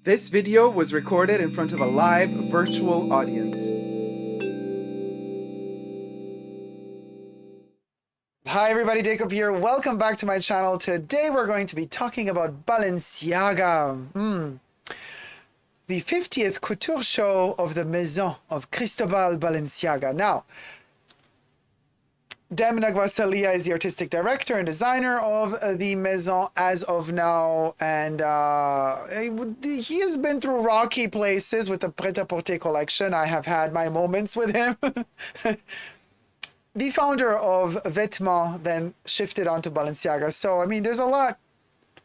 This video was recorded in front of a live virtual audience. Hi everybody, Dacob here. Welcome back to my channel. Today we're going to be talking about Balenciaga. The 50th couture show of the Maison of Cristobal Balenciaga. Now, Demna Gvasalia is the artistic director and designer of the Maison as of now, and he has been through rocky places with the Pret-a-Porter collection. I have had my moments with him. The founder of Vetements then shifted onto Balenciaga. So, I mean, there's a lot.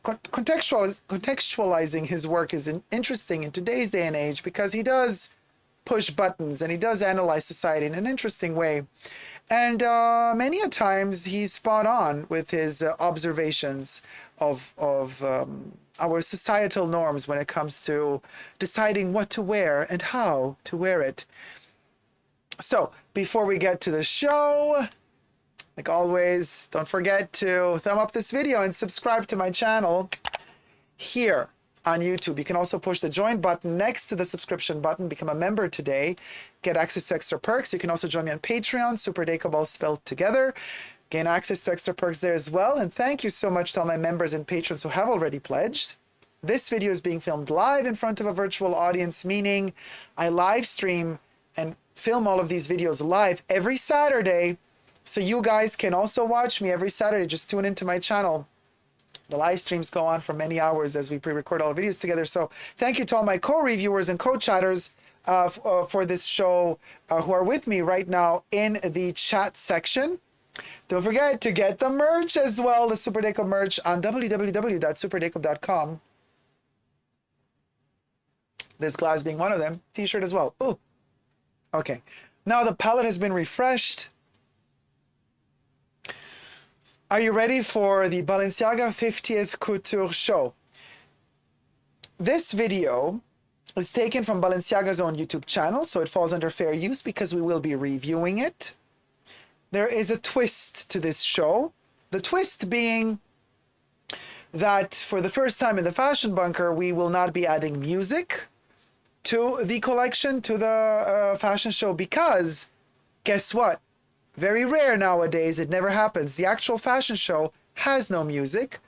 Contextualizing his work is interesting in today's day and age because he does push buttons and he does analyze society in an interesting way. And many a times he's spot on with his observations of our societal norms when it comes to deciding what to wear and how to wear it. So before we get to the show, like always, don't forget to thumb up this video and subscribe to my channel here on YouTube. You can also push the join button next to the subscription button, become a member today, get access to extra perks. You can also join me on Patreon, superdacob all spelled together, gain access to extra perks there as well. And thank you so much to all my members and patrons who have already pledged. This video is being filmed live in front of a virtual audience, meaning I live stream and film all of these videos live every Saturday. So you guys can also watch me every Saturday. Just tune into my channel. The live streams go on for many hours as we pre-record all the videos together. So thank you to all my co-reviewers and co-chatters for this show who are with me right now in the chat section. Don't forget to get the merch as well, the Super Dacob merch on www.superdacob.com. This glass being one of them. T-shirt as well. Ooh. Okay. Now the palette has been refreshed. Are you ready for the Balenciaga 50th Couture show? This video is taken from Balenciaga's own YouTube channel, so it falls under fair use because we will be reviewing it. There is a twist to this show. The twist being that for the first time in the Fashion Bunker, we will not be adding music to the collection, to the fashion show, because guess what? Very rare nowadays, it never happens. The actual fashion show has no music.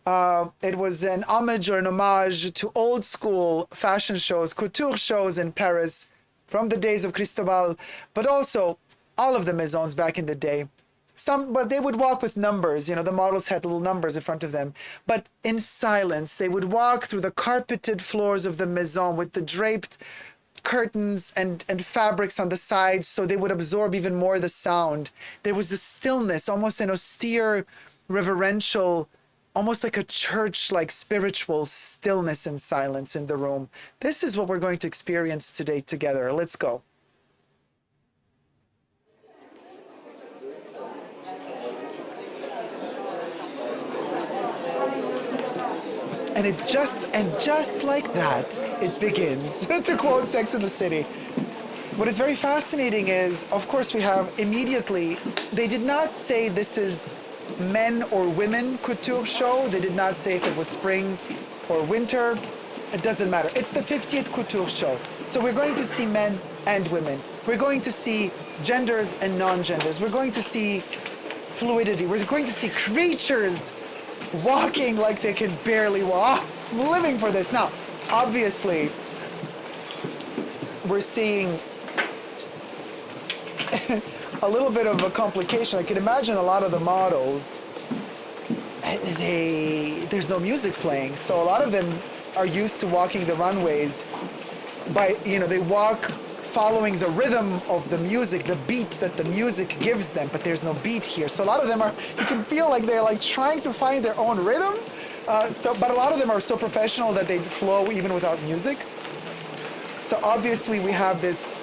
It was an homage or an homage to old school fashion shows, couture shows in Paris from the days of Cristobal, but also all of the Maisons back in the day. But they would walk with numbers, you know, the models had little numbers in front of them. But in silence, they would walk through the carpeted floors of the Maison with the draped curtains and fabrics on the sides, so they would absorb even more the sound. There was the stillness, almost an austere, reverential, almost like a church-like spiritual stillness and silence in the room. This is what we're going to experience today together. Let's go. And just like that, it begins, to quote Sex and the City. What is very fascinating is, of course, we have immediately, they did not say this is men or women couture show. They did not say if it was spring or winter. It doesn't matter. It's the 50th couture show. So we're going to see men and women. We're going to see genders and non-genders. We're going to see fluidity. We're going to see creatures walking like they can barely walk. I'm living for this. Now, obviously, we're seeing a little bit of a complication. I can imagine a lot of the models, there's no music playing. So a lot of them are used to walking the runways by, you know, they walk following the rhythm of the music, the beat that the music gives them, but there's no beat here. So a lot of them are, you can feel like they're like trying to find their own rhythm. But a lot of them are so professional that they flow even without music. So obviously we have this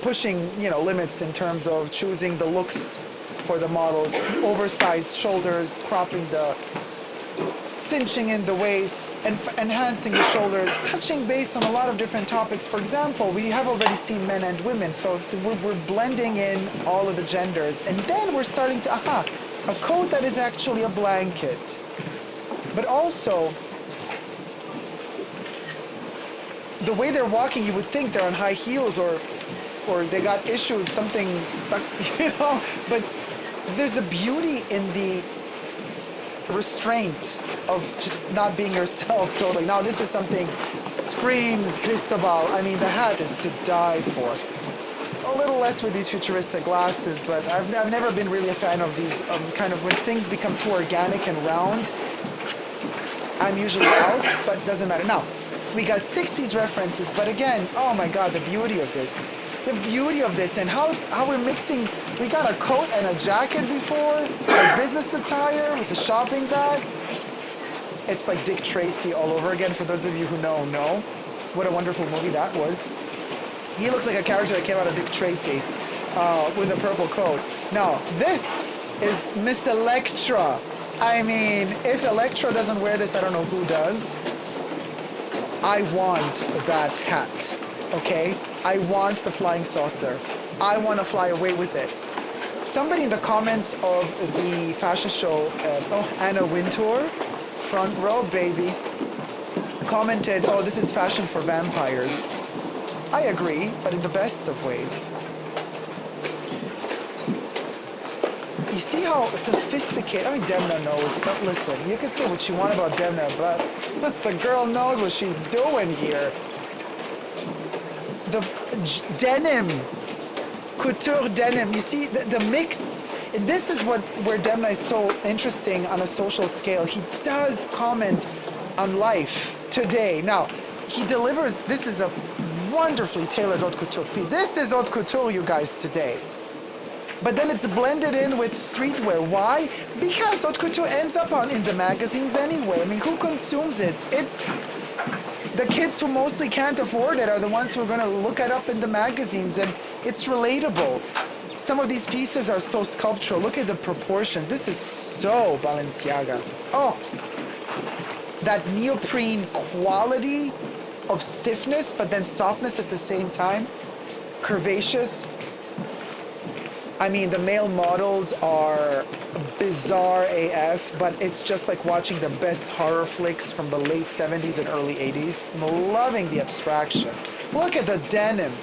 pushing, you know, limits in terms of choosing the looks for the models, the oversized shoulders, cropping the, cinching in the waist, and enhancing the shoulders, touching base on a lot of different topics. For example, we have already seen men and women, so we're blending in all of the genders, and then we're starting to, a coat that is actually a blanket. But also, the way they're walking, you would think they're on high heels or they got issues, something stuck, you know. But there's a beauty in the restraint of just not being yourself totally. Now this is something screams Cristobal. I mean, the hat is to die for. A little less with these futuristic glasses, but I've never been really a fan of these kind of, when things become too organic and round, I'm usually out, but doesn't matter. Now, we got 60s references, but again, oh my God, the beauty of this. The beauty of this and how we're mixing. We got a coat and a jacket before, like business attire with a shopping bag. It's like Dick Tracy all over again. For those of you who know what a wonderful movie that was. He looks like a character that came out of Dick Tracy with a purple coat. Now, this is Miss Electra. I mean, if Electra doesn't wear this, I don't know who does. I want that hat, okay? I want the flying saucer. I want to fly away with it. Somebody in the comments of the fashion show, Anna Wintour, front row, baby, commented, oh, this is fashion for vampires. I agree, but in the best of ways. You see how sophisticated, I mean, Demna knows, but listen, you can say what you want about Demna, but the girl knows what she's doing here. The denim, couture denim, you see the mix. This is where Demna is so interesting on a social scale. He does comment on life today. Now, he delivers, this is a wonderfully tailored haute couture piece. This is haute couture, you guys, today. But then it's blended in with streetwear. Why? Because haute couture ends up in the magazines anyway. I mean, who consumes it? It's the kids who mostly can't afford it are the ones who are going to look it up in the magazines, and it's relatable. Some of these pieces are so sculptural. Look at the proportions. This is so Balenciaga. Oh, that neoprene quality of stiffness, but then softness at the same time. Curvaceous. I mean, the male models are bizarre AF, but it's just like watching the best horror flicks from the late 70s and early 80s. I'm loving the abstraction. Look at the denim.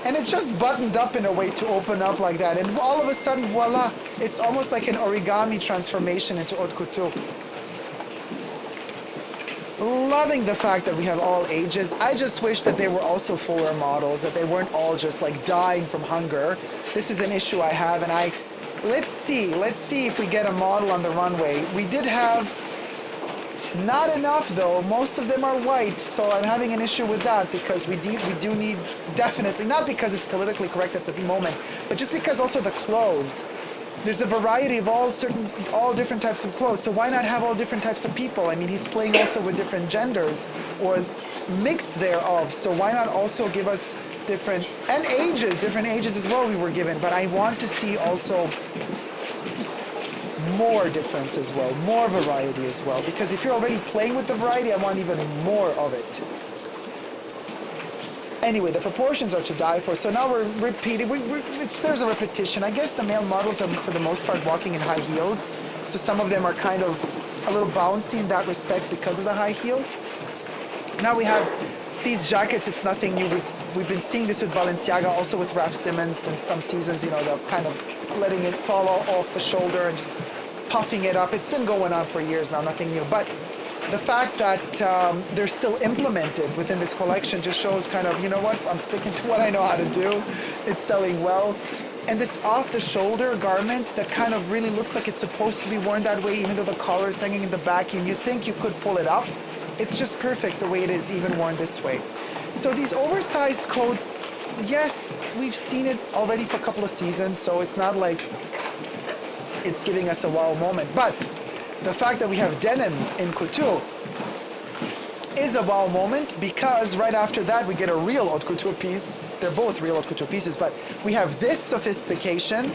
And it's just buttoned up in a way to open up like that. And all of a sudden, voila, it's almost like an origami transformation into haute couture. Loving the fact that we have all ages. I just wish that they were also fuller models, that they weren't all just like dying from hunger. This is an issue I have, and let's see if we get a model on the runway. We did have not enough though. Most of them are white, so I'm having an issue with that because we do need, definitely, not because it's politically correct at the moment, but just because also the clothes. There's a variety of all different types of clothes, so why not have all different types of people? I mean, he's playing also with different genders or mix thereof, so why not also give us different ages as well we were given, but I want to see also more difference as well, more variety as well, because if you're already playing with the variety, I want even more of it. Anyway, the proportions are to die for, so now we're repeating, there's a repetition. I guess the male models are, for the most part, walking in high heels, so some of them are kind of a little bouncy in that respect because of the high heel. Now we have these jackets, it's nothing new. We've been seeing this with Balenciaga, also with Raf Simons in some seasons, you know, the kind of letting it fall off the shoulder and just puffing it up. It's been going on for years now, nothing new. But the fact that they're still implemented within this collection just shows kind of, you know what, I'm sticking to what I know how to do. It's selling well. And this off-the-shoulder garment that kind of really looks like it's supposed to be worn that way, even though the collar is hanging in the back and you think you could pull it up. It's just perfect the way it is, even worn this way. So these oversized coats, yes, we've seen it already for a couple of seasons, so it's not like it's giving us a wow moment. But the fact that we have denim in couture is a wow moment, because right after that we get a real haute couture piece. They're both real haute couture pieces, but we have this sophistication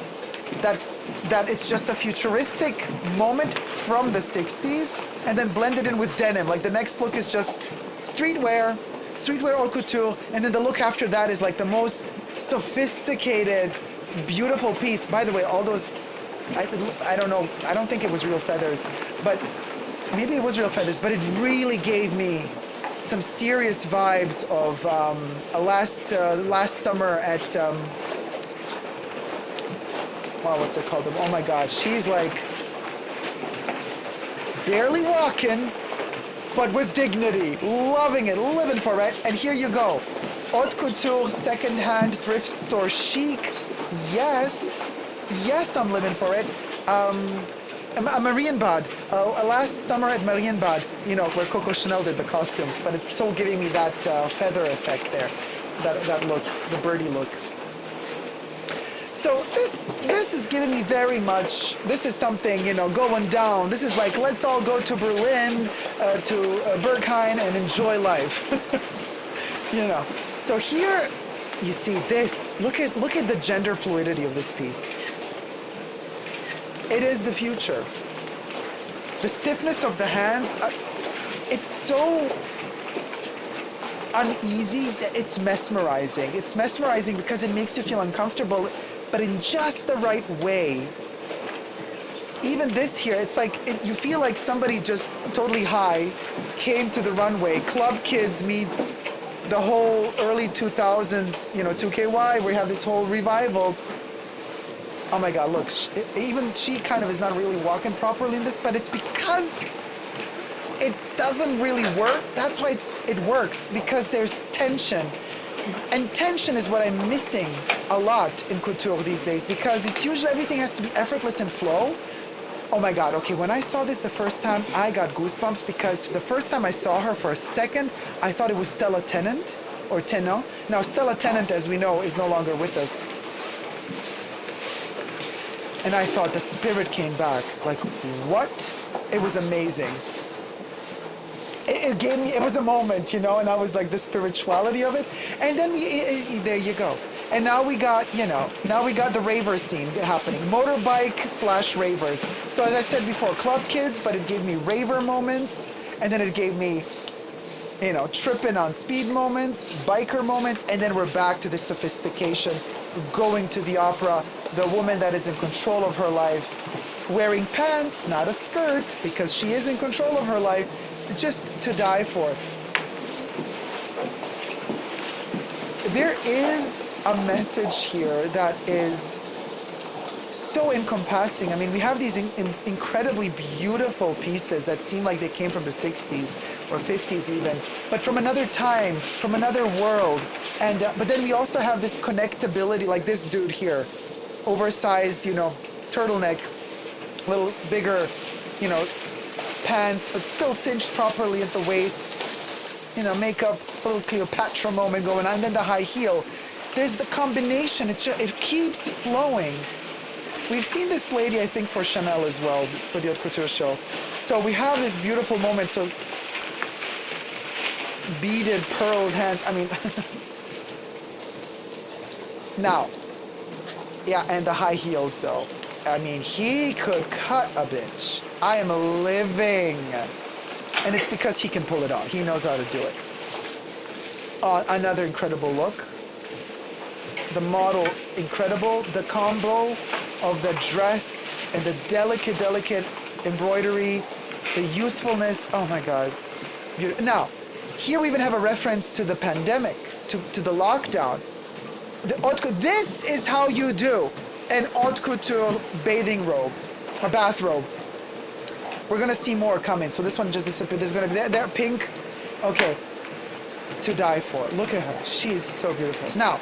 that it's just a futuristic moment from the 60s and then blended in with denim. Like the next look is just streetwear haute couture, and then the look after that is like the most sophisticated, beautiful piece. By the way, all those, I don't know, I don't think it was real feathers, but maybe it was real feathers, but it really gave me some serious vibes of last summer at wow, what's it called? Oh my God, she's like barely walking, but with dignity, loving it, living for it. And here you go, haute couture, second-hand thrift store chic. Yes, yes, I'm living for it. A Marienbad, last summer at Marienbad, you know, where Coco Chanel did the costumes, but it's still giving me that feather effect there, that look, the birdie look. So this is giving me very much, this is something, you know, going down. This is like, let's all go to Berlin, to Berghain and enjoy life. You know, so here you see this, look at the gender fluidity of this piece. It is the future. The stiffness of the hands, it's so uneasy that it's mesmerizing. It's mesmerizing because it makes you feel uncomfortable, but in just the right way. Even this here, it's like, you feel like somebody just totally high came to the runway. Club Kids meets the whole early 2000s, you know, 2KY, where you have this whole revival. Oh my God, look, even she kind of is not really walking properly in this, but it's because it doesn't really work. That's why it works, because there's tension. And tension is what I'm missing a lot in couture these days, because it's usually everything has to be effortless and flow. Oh my God, okay, when I saw this the first time, I got goosebumps, because the first time I saw her for a second, I thought it was Stella Tennant, or Tennant. Now, Stella Tennant, as we know, is no longer with us. And I thought the spirit came back. Like, what? It was amazing. It gave me, it was a moment, you know, and I was like, the spirituality of it. And then there you go. And now we got, you know, now we got the raver scene happening. Motorbike / ravers. So as I said before, Club Kids, but it gave me raver moments. And then it gave me, you know, tripping on speed moments, biker moments. And then we're back to the sophistication, going to the opera, the woman that is in control of her life, wearing pants, not a skirt, because she is in control of her life. It's just to die for. There is a message here that is so encompassing. I mean, we have these incredibly beautiful pieces that seem like they came from the 60s or 50s even, but from another time, from another world. And but then we also have this connectability, like this dude here, oversized, you know, turtleneck, a little bigger, you know, pants, but still cinched properly at the waist. You know, makeup, a little Cleopatra moment going on, and then the high heel. There's the combination. It's just, it keeps flowing. We've seen this lady, I think, for Chanel as well, for the Haute Couture show. So we have this beautiful moment. So beaded pearls, hands. I mean, now, yeah, and the high heels though. I mean, he could cut a bitch. I am living. And it's because he can pull it off. He knows how to do it. Another incredible look. The model, incredible. The combo of the dress and the delicate, delicate embroidery, the youthfulness. Oh my God. Now, here we even have a reference to the pandemic, to the lockdown. This is how you do an haute couture bathing robe, or bathrobe. We're gonna see more coming. So this one just disappeared. There's gonna be they're pink. Okay, to die for. Look at her. She is so beautiful. Now,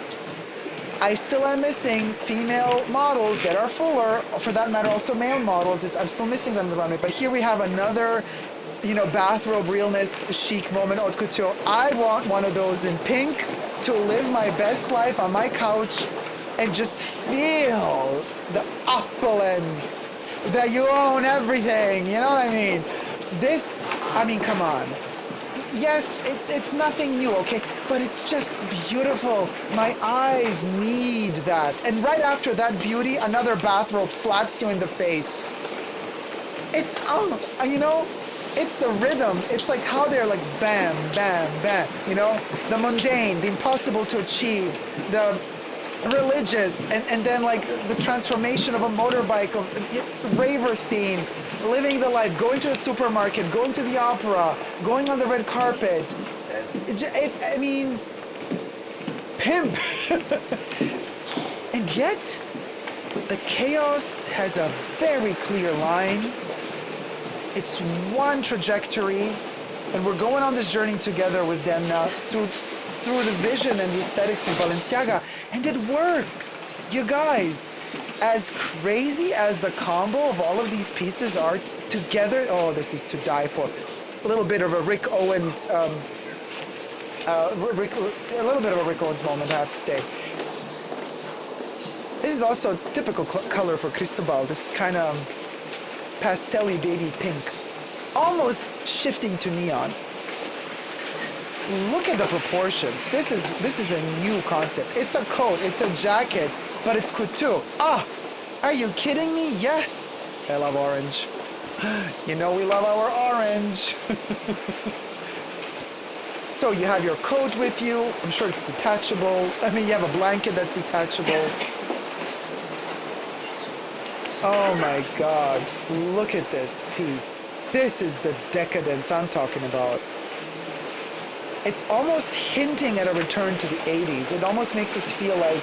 I still am missing female models that are fuller. For that matter, also male models. I'm still missing them on the runway. But here we have another, you know, bathrobe realness, chic moment, haute couture. I want one of those in pink to live my best life on my couch and just feel the opulence. That you own everything, you know what I mean? This, I mean, come on. Yes, it's nothing new, okay? But it's just beautiful. My eyes need that. And right after that beauty, another bathrobe slaps you in the face. It's, you know, it's the rhythm. It's like how they're like bam, bam, bam, you know? The mundane, the impossible to achieve, the religious, and then like the transformation of a motorbike, of raver scene, living the life, going to the supermarket, going to the opera, going on the red carpet, I mean, pimp. And yet, the chaos has a very clear line. It's one trajectory, and we're going on this journey together with Demna through the vision and the aesthetics of Balenciaga, and it works, you guys. As crazy as the combo of all of these pieces are together, oh, this is to die for. A little bit of a Rick Owens, a little bit of a Rick Owens moment, I have to say. This is also a typical color for Cristobal, this kind of pastel-y baby pink, almost shifting to neon. Look at the proportions. This is a new concept. It's a coat, it's a jacket, but it's couture. Ah, are you kidding me? Yes. I love orange. You know we love our orange. So you have your coat with you. I'm sure it's detachable. I mean, you have a blanket that's detachable. Oh my God, look at this piece. This is the decadence I'm talking about. It's almost hinting at a return to the 80s. It almost makes us feel like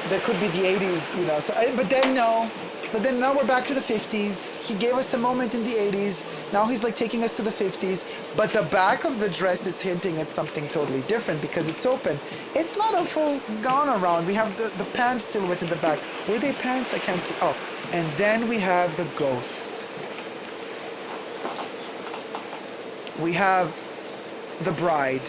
there could be the 80s, you know. So, but then no. But then now we're back to the 50s. He gave us a moment in the 80s. Now he's like taking us to the 50s. But the back of the dress is hinting at something totally different because it's open. It's not a full gown around. We have the pant silhouette in the back. Were they pants? I can't see. Oh, and then we have the ghost. We have the bride.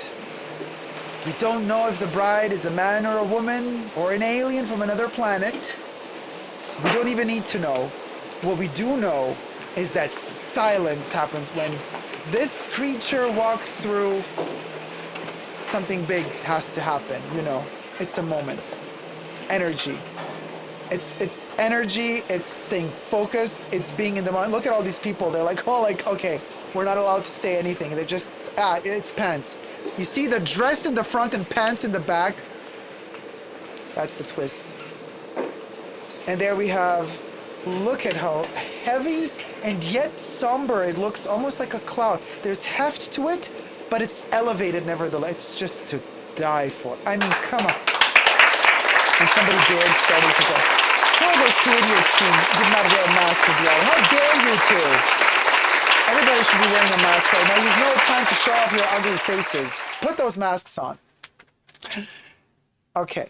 We don't know if the bride is a man or a woman or an alien from another planet. We don't even need to know. What we do know is that silence happens when this creature walks through. Something big has to happen, you know. It's a moment. Energy. It's energy, it's staying focused, it's being in the moment. Look at all these people. They're like, oh, like, okay, we're not allowed to say anything. They're just, it's pants. You see the dress in the front and pants in the back? That's the twist. And there we have, look at how heavy and yet somber it looks, almost like a cloud. There's heft to it, but it's elevated nevertheless. It's just to die for. I mean, come on. And somebody dared starting to go, who are those two idiots who did not wear a mask in the aisle? How dare you two? Everybody should be wearing a mask right now. There's no time to show off your ugly faces. Put those masks on. Okay.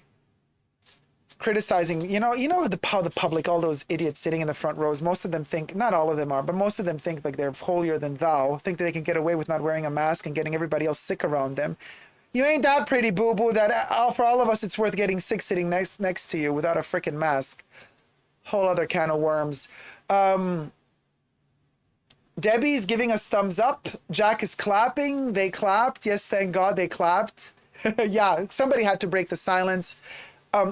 Criticizing, you know how the public, all those idiots sitting in the front rows, most of them think, not all of them are, but most of them think like they're holier than thou, think that they can get away with not wearing a mask and getting everybody else sick around them. You ain't that pretty, boo-boo, that for all of us it's worth getting sick sitting next to you without a freaking mask. Whole other can of worms. Debbie's giving us thumbs up. Jack is clapping. They clapped. Yes, thank God they clapped. Yeah, somebody had to break the silence.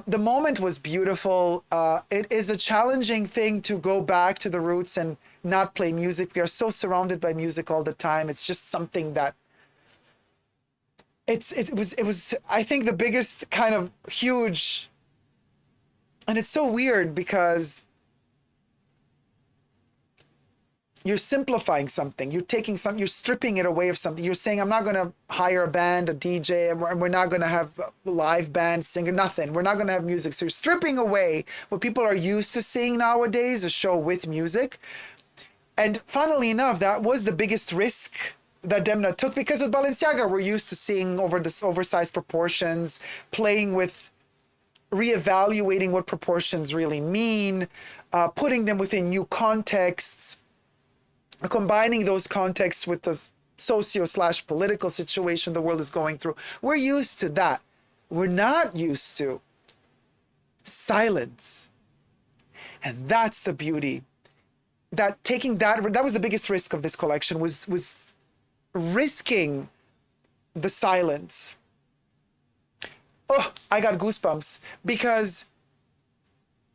The moment was beautiful. It is a challenging thing to go back to the roots and not play music. We are so surrounded by music all the time. It's just something that it was I think the biggest kind of huge, and it's so weird because you're simplifying something. You're taking something, you're stripping it away of something. You're saying, I'm not going to hire a band, a DJ, and we're not going to have a live band, singer, nothing. We're not going to have music. So you're stripping away what people are used to seeing nowadays, a show with music. And funnily enough, that was the biggest risk that Demna took, because with Balenciaga, we're used to seeing oversized proportions, playing with reevaluating what proportions really mean, putting them within new contexts, combining those contexts with the socio/political situation the world is going through. We're used to that. We're not used to silence. And that's the beauty. That was the biggest risk of this collection, was risking the silence. Oh, I got goosebumps, because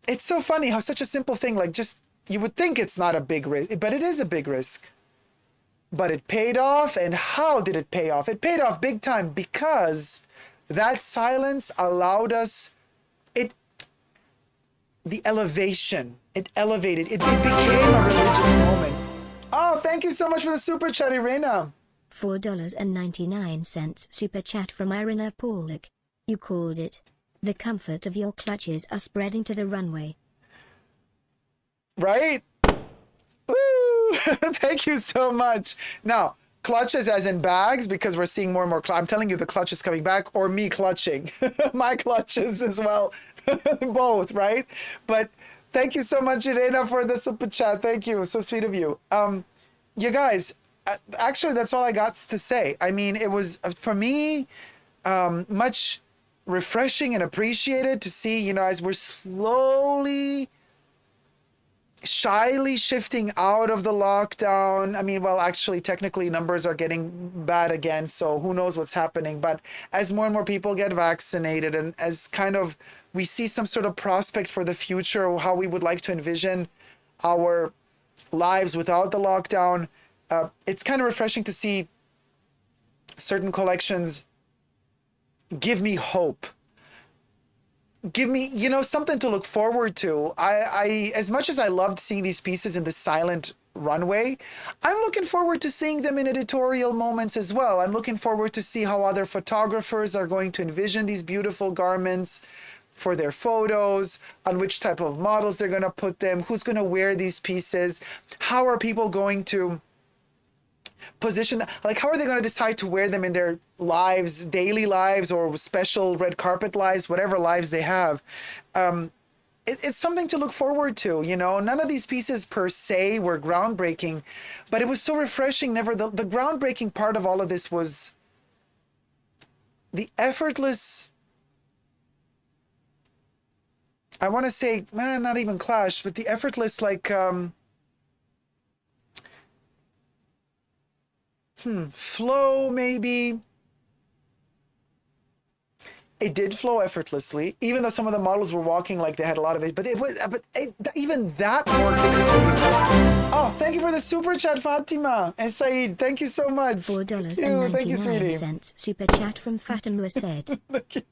it's so funny how such a simple thing, like just, you would think it's not a big risk, but it is a big risk. But it paid off, and how did it pay off? It paid off big time, because that silence allowed us, the elevation, it elevated, it became a religious moment. Oh, thank you so much for the super chat, Irena. $4.99 super chat from Irina Polak. You called it. The comfort of your clutches are spreading to the runway. Right? Woo! Thank you so much. Now, clutches as in bags, because we're seeing more and more. I'm telling you, the clutch is coming back, or me clutching. My clutches as well. Both, right? But thank you so much, Irena, for the super chat. Thank you. So sweet of you. You guys, actually, that's all I got to say. I mean, it was, for me, much refreshing and appreciated to see, you know, as we're slowly, shyly shifting out of the lockdown. I mean, well, actually, technically, numbers are getting bad again, so who knows what's happening. But as more and more people get vaccinated, and as kind of we see some sort of prospect for the future, how we would like to envision our lives without the lockdown, it's kind of refreshing to see certain collections give me hope. Give me, you know, something to look forward to. I as much as I loved seeing these pieces in the silent runway, I'm looking forward to seeing them in editorial moments as well. I'm looking forward to see how other photographers are going to envision these beautiful garments for their photos, on which type of models they're going to put them, who's going to wear these pieces, how are people going to position, like how are they going to decide to wear them in their lives, daily lives, or special red carpet lives, whatever lives they have. It's something to look forward to, you know. None of these pieces per se were groundbreaking, but it was so refreshing. The groundbreaking part of all of this was the effortless, I want to say, man, not even clash, but the effortless, like, flow, maybe. It did flow effortlessly, even though some of the models were walking like they had a lot of it. But even that worked extremely well. Oh, thank you for the super chat, Fatima and Saeed. Thank you so much. $4.99 super chat from Fatima said. Thank you.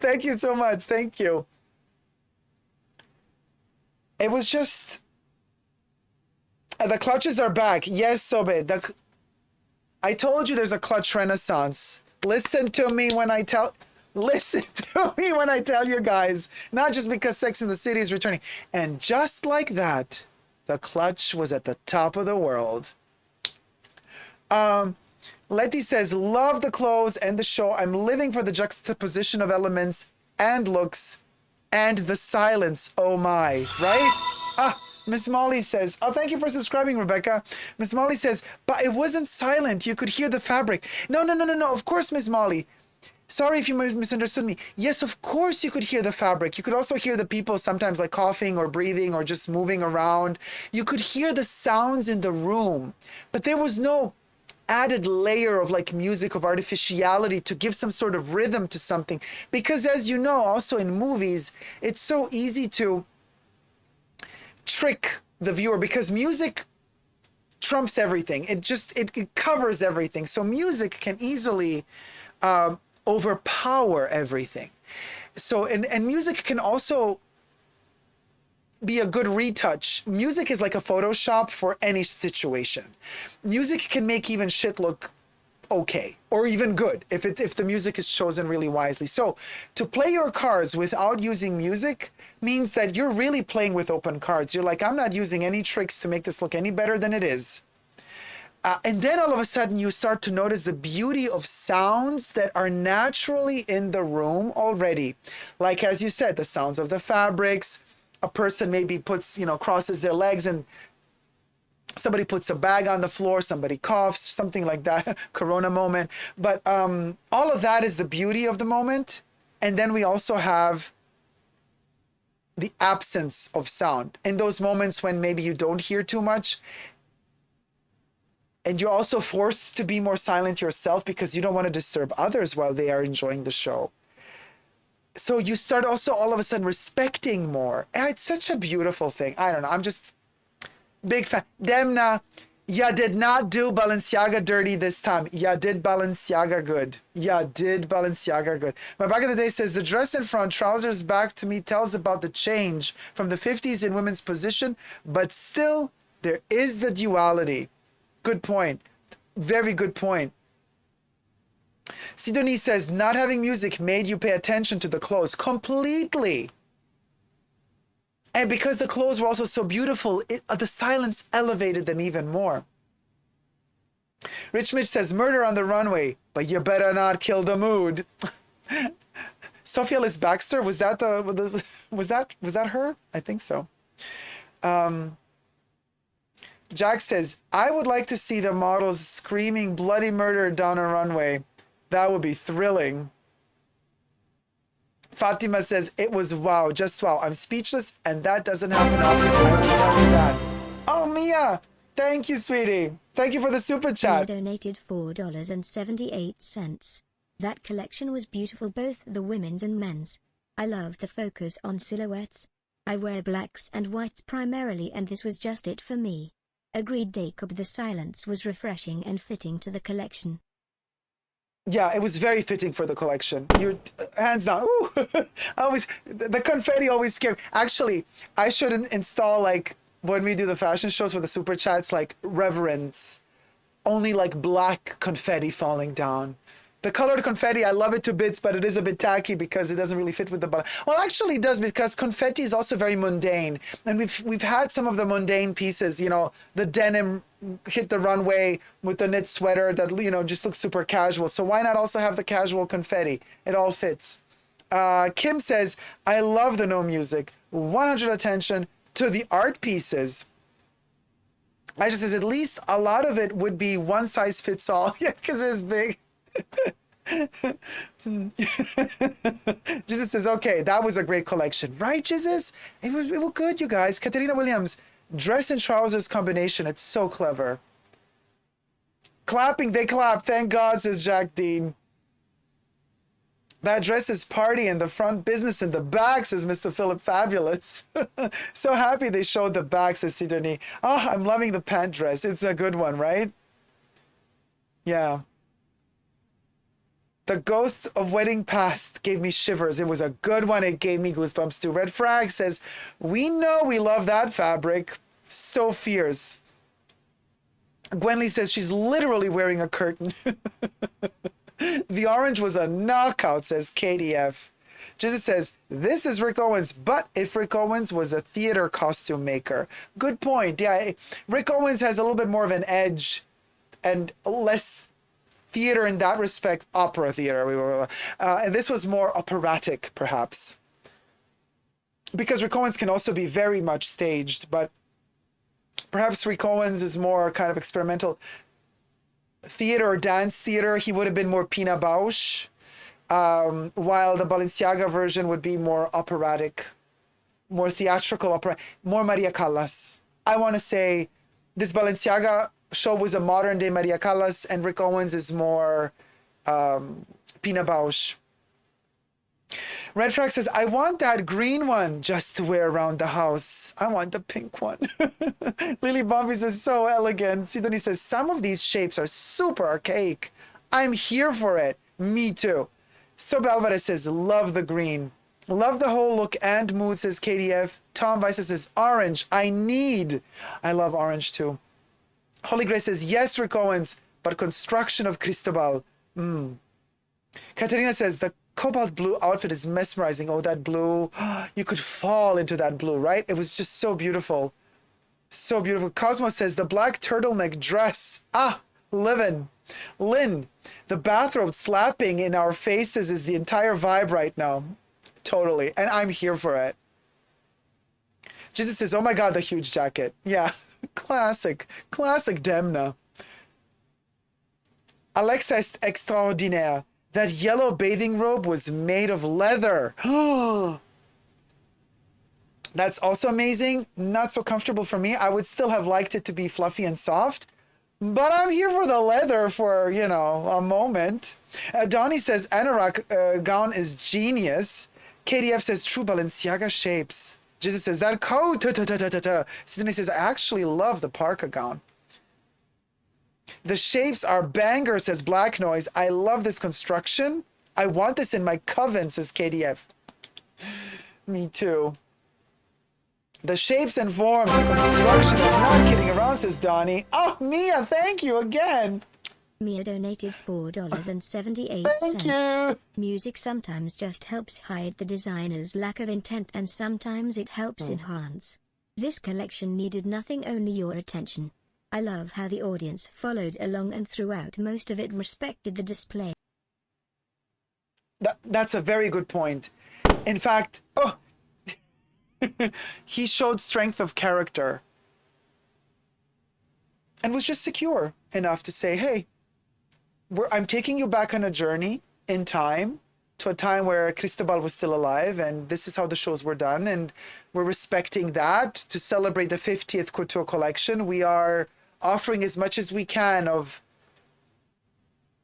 Thank you so much. Thank you. It was just... the clutches are back. Yes, Sobe. I told you there's a clutch renaissance. Listen to me when I tell you guys. Not just because Sex in the City is returning. And just like that, the clutch was at the top of the world. Letty says, love the clothes and the show. I'm living for the juxtaposition of elements and looks and the silence. Oh my, right? Miss Molly says, oh, thank you for subscribing, Rebecca. Miss Molly says, but it wasn't silent. You could hear the fabric. No. Of course, Miss Molly. Sorry if you misunderstood me. Yes, of course you could hear the fabric. You could also hear the people sometimes like coughing or breathing or just moving around. You could hear the sounds in the room, but there was no added layer of like music, of artificiality to give some sort of rhythm to something. Because as you know, also in movies, it's so easy to trick the viewer because music trumps everything. It covers everything. So music can easily overpower everything. So and music can also be a good retouch. Music is like a Photoshop for any situation. Music can make even shit look okay or even good if the music is chosen really wisely. So to play your cards without using music means that you're really playing with open cards. You're like, I'm not using any tricks to make this look any better than it is. And then all of a sudden you start to notice the beauty of sounds that are naturally in the room already. Like, as you said, the sounds of the fabrics. A person maybe puts, crosses their legs and somebody puts a bag on the floor, somebody coughs, something like that, Corona moment. But all of that is the beauty of the moment. And then we also have the absence of sound. In those moments when maybe you don't hear too much, and you're also forced to be more silent yourself because you don't want to disturb others while they are enjoying the show. So you start also all of a sudden respecting more. And it's such a beautiful thing. I don't know. I'm just big fan. Demna, ya did not do Balenciaga dirty this time. Ya did Balenciaga good. Ya did Balenciaga good. My back of the day says, the dress in front, trousers back to me tells about the change from the 50s in women's position, but still there is the duality. Good point. Very good point. Sidonie says, not having music made you pay attention to the clothes completely. And because the clothes were also so beautiful, the silence elevated them even more. Rich Mitch says, murder on the runway, but you better not kill the mood. Sophia Liz Baxter, was that was that her? I think so. Jack says, I would like to see the models screaming bloody murder down a runway. That would be thrilling. Fatima says, it was wow, just wow. I'm speechless, and that doesn't happen often. I will tell you that. Oh, Mia, thank you, sweetie. Thank you for the super chat. I donated $4.78. That collection was beautiful, both the women's and men's. I love the focus on silhouettes. I wear blacks and whites primarily, and this was just it for me. Agreed, Dacob. The silence was refreshing and fitting to the collection. Yeah, it was very fitting for the collection. You're hands down. Ooh. The confetti always scared me. Actually, I should install, like, when we do the fashion shows for the super chats, like reverence, only like black confetti falling down. The colored confetti, I love it to bits, but it is a bit tacky because it doesn't really fit with the button. Well, actually it does, because confetti is also very mundane. And we've had some of the mundane pieces, you know, the denim hit the runway with the knit sweater that, you know, just looks super casual. So why not also have the casual confetti? It all fits. Kim says, I love the no music. 100 attention to the art pieces. Aisha says, at least a lot of it would be one size fits all. Yeah, because it's big. Jesus says, okay, that was a great collection, right, Jesus? It was good, you guys. Katerina Williams, dress and trousers combination, it's so clever. Clapping, they clap, thank God, says Jack Dean. That dress is party in the front, business in the back, says Mr. Philip Fabulous. So happy they showed the back, says Sidonie. Oh, I'm loving the pant dress. It's a good one, right? Yeah. The Ghost of Wedding Past gave me shivers. It was a good one. It gave me goosebumps too. Red Frag says, we know we love that fabric. So fierce. Gwenly says she's literally wearing a curtain. The orange was a knockout, says KDF. Jesus says, this is Rick Owens, but if Rick Owens was a theater costume maker. Good point. Yeah, Rick Owens has a little bit more of an edge and less theater in that respect, opera theater. And this was more operatic, perhaps. Because Rick Owens can also be very much staged, but perhaps Rick Owens is more kind of experimental theater or dance theater. He would have been more Pina Bausch, while the Balenciaga version would be more operatic, more theatrical opera, more Maria Callas. I want to say this Balenciaga show was a modern day Maria Callas, and Rick Owens is more Pina Bausch. Red Frax says, I want that green one just to wear around the house. I want the pink one. Lily Bombi says, so elegant. Sidonie says, some of these shapes are super archaic. I'm here for it. Me too. So Alvarez says, love the green. Love the whole look and mood, says KDF. Tom Weiss says, orange. I love orange too. Holy Grace says, yes, Rick Owens, but construction of Cristobal. Katerina says, the cobalt blue outfit is mesmerizing. Oh, that blue. You could fall into that blue, right? It was just so beautiful. So beautiful. Cosmo says, the black turtleneck dress. Lynn, the bathrobe slapping in our faces is the entire vibe right now. Totally. And I'm here for it. Jesus says, oh my God, the huge jacket. Yeah. Classic Demna. Alexa Extraordinaire. That yellow bathing robe was made of leather. That's also amazing. Not so comfortable for me. I would still have liked it to be fluffy and soft, but I'm here for the leather for, you know, a moment. Donnie says anorak gown is genius. KDF says true Balenciaga shapes. Jesus says that coat. Sydney says I actually love the parka gown. The shapes are banger, says Black Noise. I love this construction. I want this in my coven, says KDF. Me too. The shapes and forms, the construction is not kidding around, says Donnie. Oh, Mia, thank you again. Mia donated $4.78. Thank you. Music sometimes just helps hide the designer's lack of intent, and sometimes it helps enhance. This collection needed nothing, only your attention. I love how the audience followed along and throughout most of it respected the display. That's a very good point. In fact, he showed strength of character and was just secure enough to say, hey, I'm taking you back on a journey in time to a time where Cristobal was still alive, and this is how the shows were done, and we're respecting that. To celebrate the 50th Couture collection, we are offering as much as we can of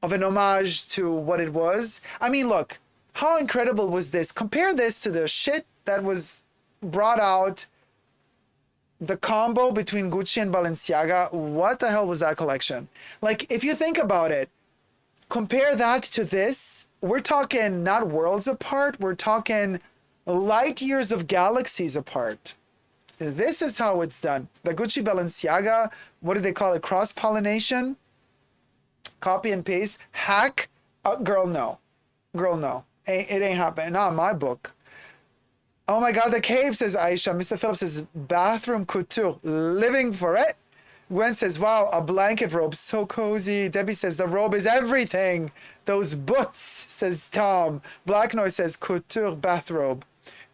an homage to what it was. I mean, look, how incredible was this? Compare this to the shit that was brought out, the combo between Gucci and Balenciaga. What the hell was that collection? Like, if you think about it, compare that to this, we're talking not worlds apart, we're talking light years of galaxies apart. This is how it's done. The Gucci Balenciaga, what do they call it? Cross-pollination? Copy and paste? Hack? Girl, no. Girl, no. It ain't happening. Not in my book. Oh my God, the cave, says Aisha. Mr. Phillips says, bathroom couture. Living for it. Gwen says, wow, a blanket robe. So cozy. Debbie says, the robe is everything. Those boots, says Tom. Black Noise says, couture bathrobe.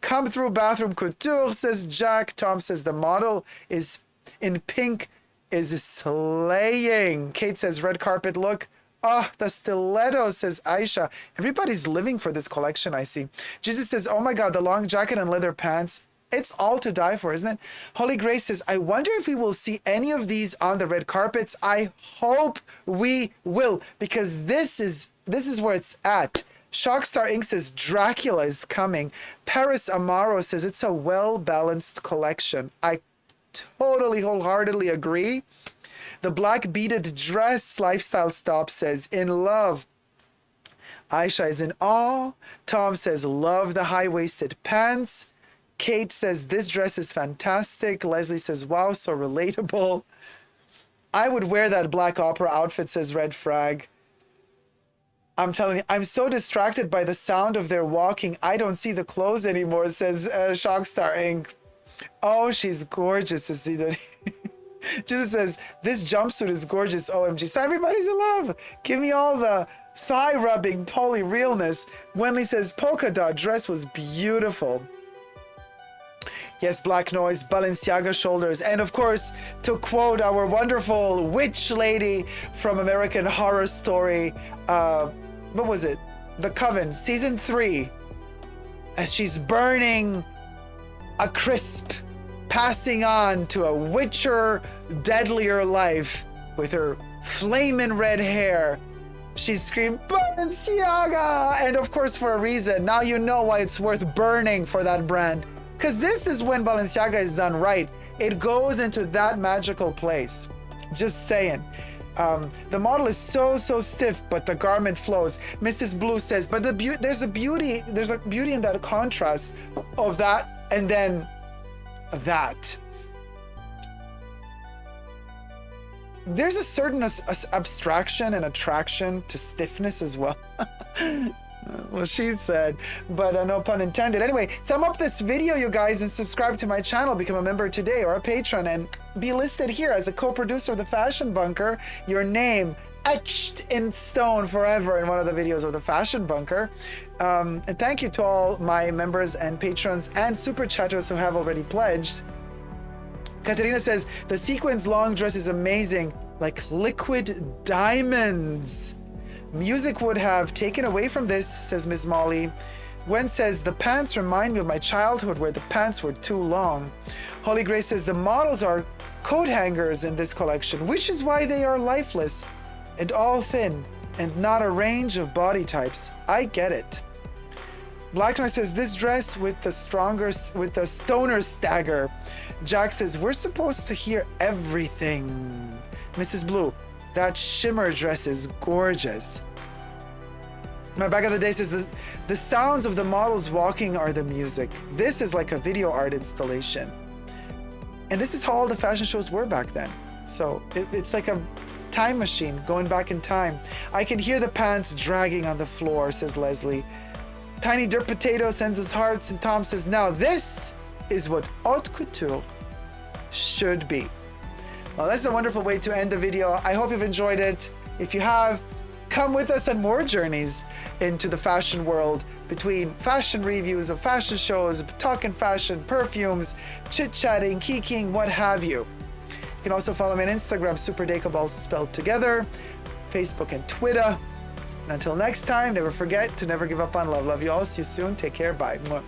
Come through bathroom couture, says Jack. Tom says, the model is in pink is slaying. Kate says, red carpet look. Oh, the stiletto, says Aisha. Everybody's living for this collection, I see. Jesus says, oh my God, the long jacket and leather pants. It's all to die for, isn't it? Holy Grace says, I wonder if we will see any of these on the red carpets. I hope we will, because this is where it's at. Shockstar Inc. says, Dracula is coming. Paris Amaro says, it's a well-balanced collection. I totally, wholeheartedly agree. The black beaded dress lifestyle stop says, in love. Aisha is in awe. Tom says, love the high-waisted pants. Kate says, this dress is fantastic. Leslie says, wow, so relatable. I would wear that black opera outfit, says Red Frag. I'm telling you, I'm so distracted by the sound of their walking, I don't see the clothes anymore, says Shockstar Inc. Oh, she's gorgeous, says Zidane. Jesus says, this jumpsuit is gorgeous, OMG. So everybody's in love. Give me all the thigh-rubbing poly realness. Wenley says, polka dot dress was beautiful. Yes, Black Noise, Balenciaga shoulders. And of course, to quote our wonderful witch lady from American Horror Story, what was it? The Coven, season 3, as she's burning a crisp, passing on to a witcher, deadlier life with her flaming red hair. She screamed, Balenciaga! And of course, for a reason. Now you know why it's worth burning for that brand. Because this is when Balenciaga is done right. It goes into that magical place. Just saying. The model is so stiff, but the garment flows. Mrs. Blue says, but there's a beauty in that contrast of that and then that. There's a certain abstraction and attraction to stiffness as well. Well, she said, but no pun intended. Anyway, thumb up this video, you guys, and subscribe to my channel. Become a member today or a patron and be listed here as a co-producer of the Fashion Bunker. Your name etched in stone forever in one of the videos of the Fashion Bunker. And thank you to all my members and patrons and super chatters who have already pledged. Katerina says, the sequins long dress is amazing, like liquid diamonds. Music would have taken away from this, says Ms. Molly. Gwen says, the pants remind me of my childhood where the pants were too long. Holly Grace says, the models are coat hangers in this collection, which is why they are lifeless and all thin and not a range of body types. I get it. Black Knight says, this dress with the stoner stagger. Jack says, we're supposed to hear everything. Mrs. Blue, that shimmer dress is gorgeous. My back of the day says, the sounds of the models walking are the music. This is like a video art installation. And this is how all the fashion shows were back then. So it's like a time machine going back in time. I can hear the pants dragging on the floor, says Leslie. Tiny Dirt Potato sends us hearts, and Tom says, now this is what haute couture should be. Well, that's a wonderful way to end the video. I hope you've enjoyed it. If you have, come with us on more journeys into the fashion world, between fashion reviews of fashion shows, talking fashion, perfumes, chit-chatting, kikiing, what have you. You can also follow me on Instagram, superdacob, all spelled together, Facebook and Twitter. And until next time, never forget to never give up on love. Love you all. See you soon. Take care. Bye. Mwah.